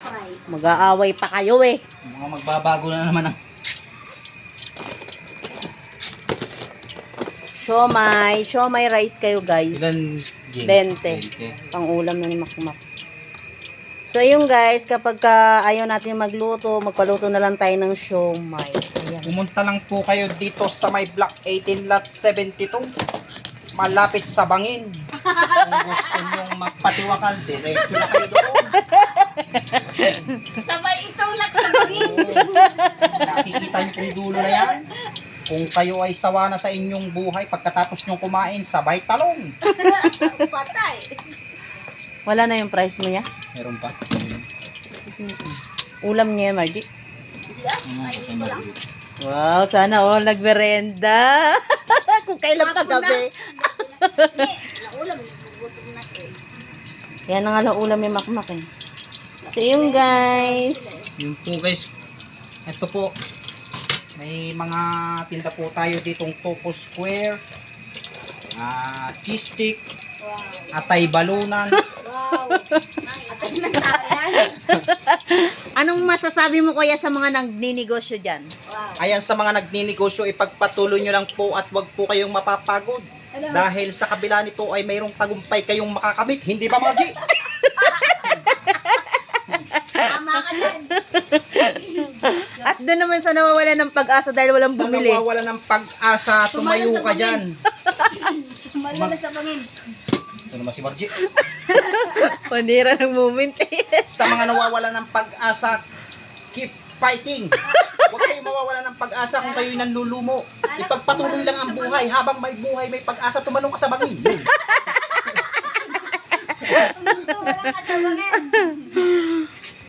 Rice. Mag-aaway pa kayo eh. Mga magbabago na naman ang Siomay rice kayo guys. ilan, Jing? 20. Pang-ulam na ni Makmak. So yung guys, kapag ayaw natin magluto, magpaluto na lang tayo ng siomay. Ayan. Pumunta lang po kayo dito sa may block 18 lot 72. Malapit sa Bangin. Kung gusto nyong magpatiwakal, diretso na kayo doon. Sabay itulak sa bangin. Nakikita niyo kung dulo na yan. Kung kayo ay sawa na sa inyong buhay, pagkatapos nyong kumain, sabay talong. Patay. Wala na yung price mo ya? Meron pa? Ulam niya yan, Margie. Hindi kainin ko lang. Wow, sana all nagmerenda. Kung kailan pa gabi. Hindi, naulam. Gutom na eh. Yan ang alam ulam ni Makmak eh. So yung guys. Yung po guys, ito po, may mga tinda po tayo ditong Topo Square, cheese stick, Wow. atay balunan. Wow. Atay ng tao yan. Anong masasabi mo kuya sa mga nagninegosyo dyan? Wow. Ayan, sa mga nagninegosyo, ipagpatuloy nyo lang po at wag po kayong mapapagod. Ano? Dahil sa kabila nito ay mayroong tagumpay kayong makakamit. Hindi ba, Margie? Tama ka dyan. At doon naman sa nawawala ng pag-asa dahil walang Sa bumili. nawawala ng pag-asa, tumayo Tumalo sa ka dyan. Sumalo na sa bangin. Ito naman si Margie. Panira ng moment eh. Sa mga nawawala ng pag-asa, keep fighting. Huwag kayong mawawala ng pag-asa kung kayo'y nanlulumo. Ipagpatuloy lang ang buhay. Habang may buhay, may pag-asa, tumanong ka sa bangin. Yun. Wala ka sa bangin.